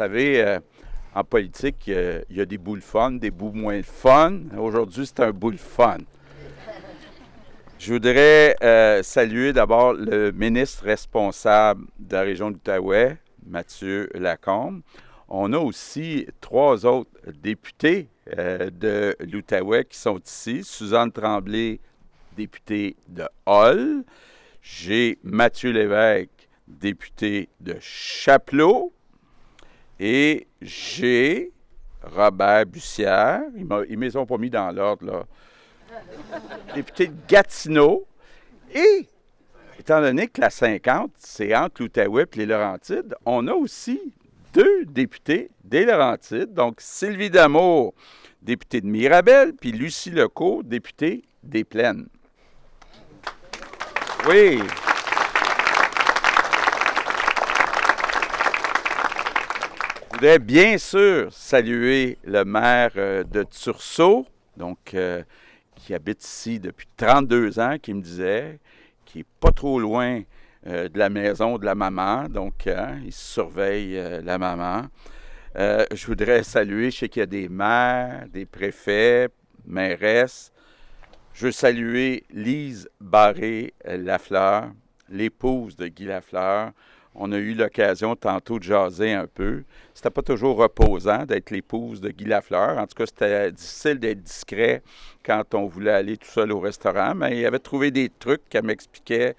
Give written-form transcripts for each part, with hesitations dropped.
savez, en politique, il y a des bouts le fun, des bouts moins le fun. Aujourd'hui, c'est un bout le fun. Je voudrais saluer d'abord le ministre responsable de la région de l'Outaouais, Mathieu Lacombe. On a aussi 3 autres députés de l'Outaouais qui sont ici. Suzanne Tremblay, députée de Hull. J'ai Mathieu Lévesque, député de Chapleau. Et j'ai Robert Bussière. Ils ne les ont pas mis dans l'ordre, là. Député de Gatineau. Et, étant donné que la 50, c'est entre l'Outaouais et les Laurentides, on a aussi 2 députés des Laurentides. Donc, Sylvie Damour, députée de Mirabel, puis Lucie Lecault, députée des Plaines. Oui. Je voudrais bien sûr saluer le maire de Tursault, donc qui habite ici depuis 32 ans, qui me disait, qui n'est pas trop loin de la maison de la maman, donc il surveille la maman. Je voudrais saluer, je sais qu'il y a des maires, des préfets, mairesses. Je veux saluer Lise Barré-Lafleur, l'épouse de Guy Lafleur. On a eu l'occasion tantôt de jaser un peu. C'était pas toujours reposant d'être l'épouse de Guy Lafleur. En tout cas, c'était difficile d'être discret quand on voulait aller tout seul au restaurant, mais il avait trouvé des trucs qu'elle m'expliquait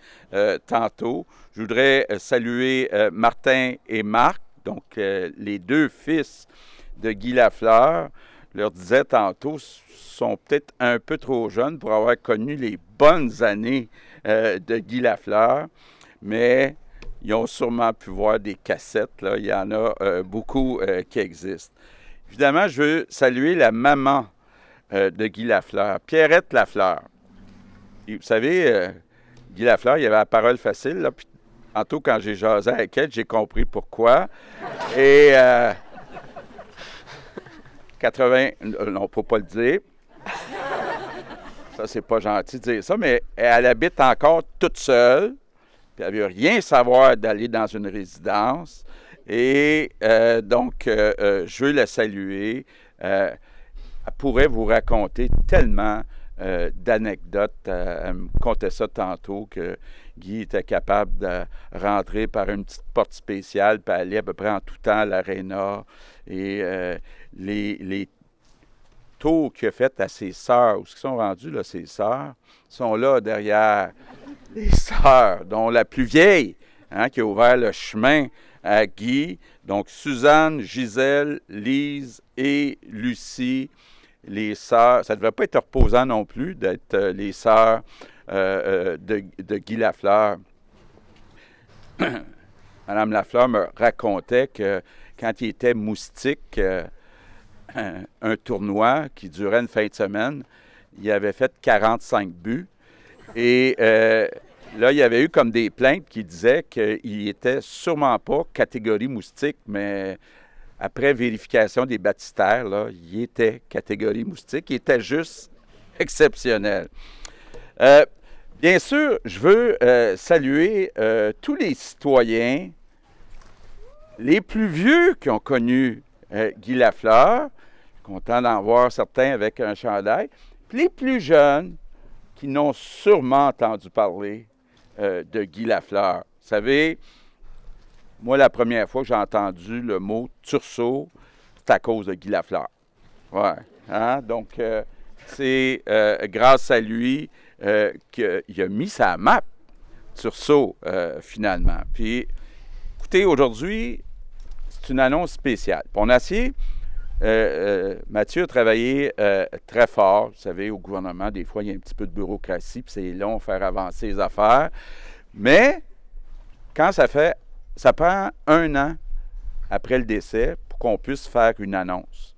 tantôt. Je voudrais saluer Martin et Marc, donc les 2 fils de Guy Lafleur. Je leur disais tantôt, sont peut-être un peu trop jeunes pour avoir connu les bonnes années de Guy Lafleur, mais ils ont sûrement pu voir des cassettes. Là. Il y en a beaucoup qui existent. Évidemment, je veux saluer la maman de Guy Lafleur, Pierrette Lafleur. Et vous savez, Guy Lafleur, il avait la parole facile. Là, puis tantôt, quand j'ai jasé avec elle, j'ai compris pourquoi. Et 80... non, faut pas le dire. Ça, c'est pas gentil de dire ça, mais elle habite encore toute seule. Puis elle ne veut rien savoir d'aller dans une résidence. Et donc, je veux la saluer. Elle pourrait vous raconter tellement d'anecdotes. Elle me contait ça tantôt, que Guy était capable de rentrer par une petite porte spéciale puis aller à peu près en tout temps à l'aréna. Et les tours qu'il a fait à ses sœurs, où ils sont rendus, là, ses sœurs, sont là derrière les sœurs, dont la plus vieille, qui a ouvert le chemin à Guy. Donc, Suzanne, Gisèle, Lise et Lucie, les sœurs. Ça ne devait pas être reposant non plus d'être les sœurs de Guy Lafleur. Madame Lafleur me racontait que quand il était moustique, un tournoi qui durait une fin de semaine, il avait fait 45 buts. Et là, il y avait eu comme des plaintes qui disaient qu'il n'était sûrement pas catégorie moustique, mais après vérification des baptistères, là, il était catégorie moustique. Il était juste exceptionnel. Bien sûr, je veux saluer tous les citoyens, les plus vieux qui ont connu Guy Lafleur. Je suis content d'en voir certains avec un chandail. Puis les plus jeunes, qui n'ont sûrement entendu parler de Guy Lafleur. Vous savez, moi, la première fois que j'ai entendu le mot Tursault, c'est à cause de Guy Lafleur. Ouais. Hein? Donc, c'est grâce à lui qu'il a mis sa map Tursault, finalement. Puis, écoutez, aujourd'hui, c'est une annonce spéciale. Puis on a essayé... Mathieu a travaillé très fort. Vous savez, au gouvernement, des fois, il y a un petit peu de bureaucratie, puis c'est long de faire avancer les affaires. Mais quand ça prend 1 an après le décès pour qu'on puisse faire une annonce.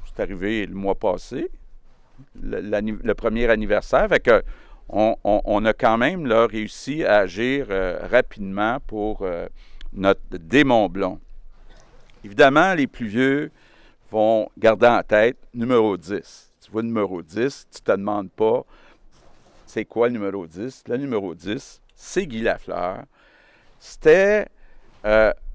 C'est arrivé le mois passé, le premier anniversaire. Fait que on a quand même là, réussi à agir rapidement pour notre Desmond-Blond. Évidemment, les plus vieux vont garder en tête numéro 10. Tu vois le numéro 10, tu ne te demandes pas c'est quoi le numéro 10. Le numéro 10, c'est Guy Lafleur. C'était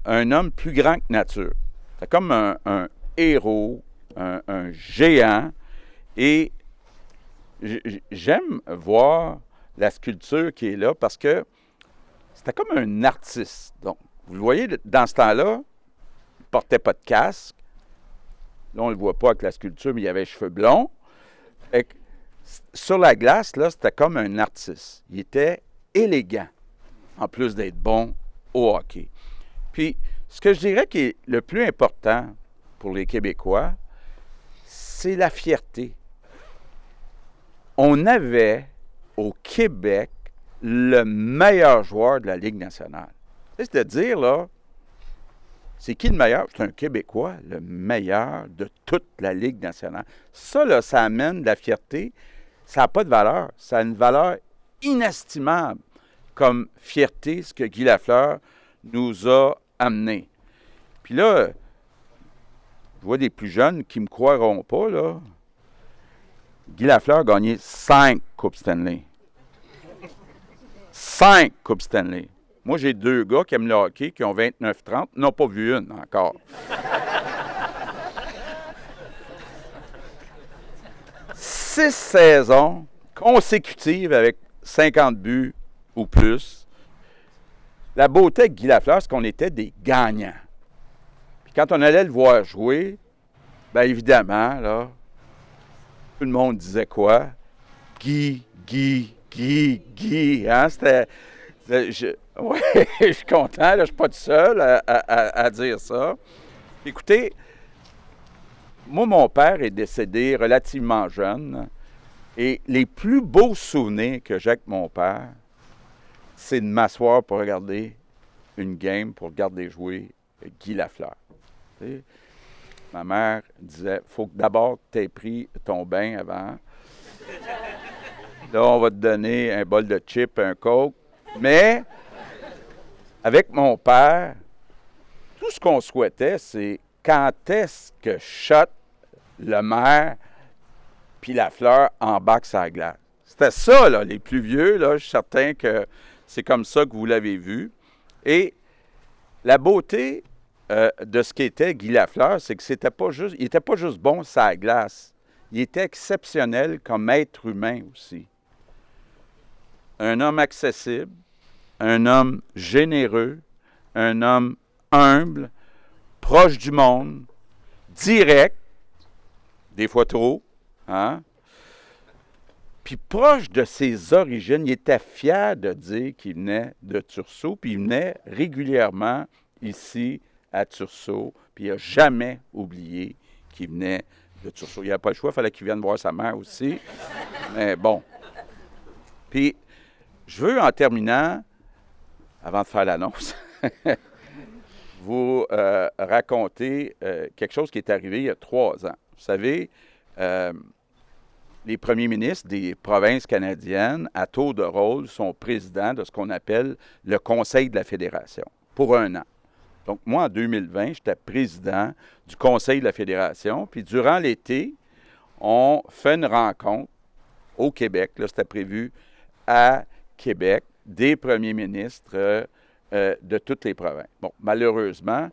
un homme plus grand que nature. C'était comme un héros, un géant. Et j'aime voir la sculpture qui est là parce que c'était comme un artiste. Donc, vous le voyez, dans ce temps-là, il ne portait pas de casque. Là, on ne le voit pas avec la sculpture, mais il avait les cheveux blonds. Et sur la glace, là, c'était comme un artiste. Il était élégant, en plus d'être bon au hockey. Puis, ce que je dirais qui est le plus important pour les Québécois, c'est la fierté. On avait au Québec le meilleur joueur de la Ligue nationale. C'est-à-dire, là, c'est qui le meilleur? C'est un Québécois, le meilleur de toute la Ligue nationale. Ça, là, ça amène de la fierté. Ça n'a pas de valeur. Ça a une valeur inestimable comme fierté, ce que Guy Lafleur nous a amené. Puis là, je vois des plus jeunes qui ne me croiront pas, là. Guy Lafleur a gagné 5 Coupes Stanley. 5 Coupes Stanley. Moi, j'ai 2 gars qui aiment le hockey, qui ont 29-30, n'ont pas vu une encore. 6 saisons consécutives avec 50 buts ou plus. La beauté avec Guy Lafleur, c'est qu'on était des gagnants. Puis quand on allait le voir jouer, bien évidemment, là, tout le monde disait quoi? Guy. Hein? C'était... Oui, je suis content, là, je ne suis pas tout seul à dire ça. Écoutez, moi, mon père est décédé relativement jeune et les plus beaux souvenirs que j'ai avec mon père, c'est de m'asseoir pour regarder une game, pour regarder jouer Guy Lafleur. Tu sais, ma mère disait, « faut que d'abord tu aies pris ton bain avant. Là, on va te donner un bol de chips, un Coke. » Mais avec mon père, tout ce qu'on souhaitait, c'est quand est-ce que Schott, le maire, puis Lafleur embarquent sur la glace. C'était ça, là, les plus vieux, là, je suis certain que c'est comme ça que vous l'avez vu. Et la beauté de ce qu'était Guy Lafleur, c'est que il n'était pas juste bon sur la glace. Il était exceptionnel comme être humain aussi. Un homme accessible, un homme généreux, un homme humble, proche du monde, direct, des fois trop, hein? Puis proche de ses origines, il était fier de dire qu'il venait de Tursault, puis il venait régulièrement ici à Tursault, puis il n'a jamais oublié qu'il venait de Tursault. Il n'y a pas le choix, il fallait qu'il vienne voir sa mère aussi. Mais bon. Puis, je veux, en terminant, avant de faire l'annonce, vous raconter quelque chose qui est arrivé il y a 3 ans. Vous savez, les premiers ministres des provinces canadiennes, à tour de rôle, sont présidents de ce qu'on appelle le Conseil de la Fédération, pour 1 an. Donc, moi, en 2020, j'étais président du Conseil de la Fédération, puis durant l'été, on fait une rencontre au Québec, là, c'était prévu à Québec, des premiers ministres de toutes les provinces. Bon, malheureusement,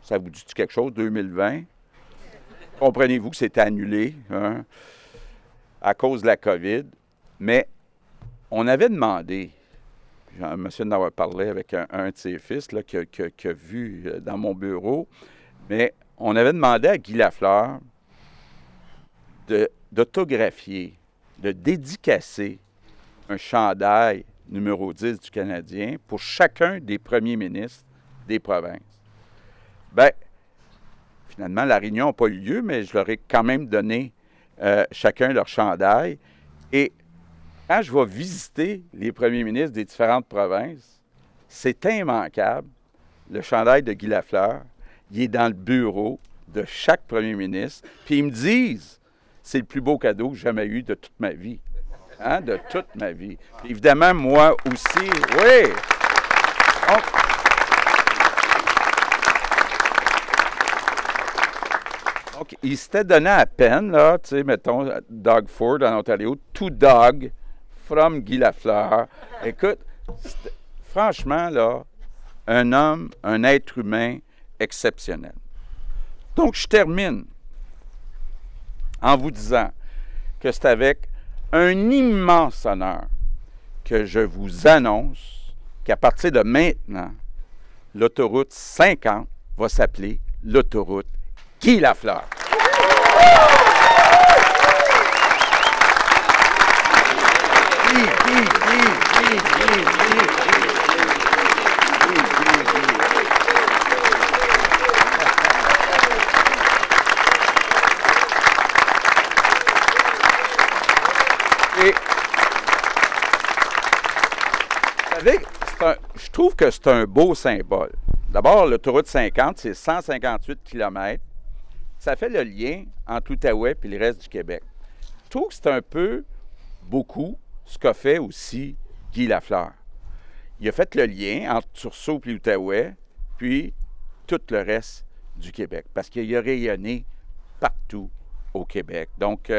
ça vous dit quelque chose, 2020? Comprenez-vous que c'était annulé, hein, à cause de la COVID, mais on avait demandé, monsieur en avoir parlé avec un de ses fils là, qui a vu dans mon bureau, mais on avait demandé à Guy Lafleur d'autographier, de dédicacer un chandail numéro 10 du Canadien pour chacun des premiers ministres des provinces. Bien, finalement, la réunion n'a pas eu lieu, mais je leur ai quand même donné chacun leur chandail. Et quand je vais visiter les premiers ministres des différentes provinces, c'est immanquable. Le chandail de Guy Lafleur, il est dans le bureau de chaque premier ministre. Puis ils me disent, c'est le plus beau cadeau que j'ai jamais eu de toute ma vie. Hein, de toute ma vie. Puis évidemment, moi aussi, oui. Donc, il s'était donné à peine, là, tu sais, mettons, Doug Ford en Ontario, To Doug, from Guy Lafleur. Écoute, franchement, là, un homme, un être humain exceptionnel. Donc, je termine en vous disant que c'est avec un immense honneur que je vous annonce qu'à partir de maintenant, l'autoroute 50 va s'appeler l'autoroute Guy Lafleur. Et, vous savez, je trouve que c'est un beau symbole. D'abord, l'autoroute 50, c'est 158 km. Ça fait le lien entre l'Outaouais et le reste du Québec. Je trouve que c'est un peu beaucoup ce qu'a fait aussi Guy Lafleur. Il a fait le lien entre Tursault et l'Outaouais, puis tout le reste du Québec, parce qu'il a rayonné partout au Québec. Donc,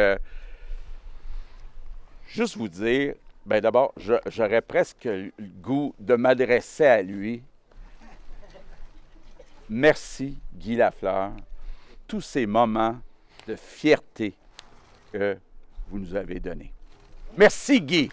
juste vous dire, bien d'abord, j'aurais presque le goût de m'adresser à lui. Merci, Guy Lafleur, tous ces moments de fierté que vous nous avez donnés. Merci, Guy.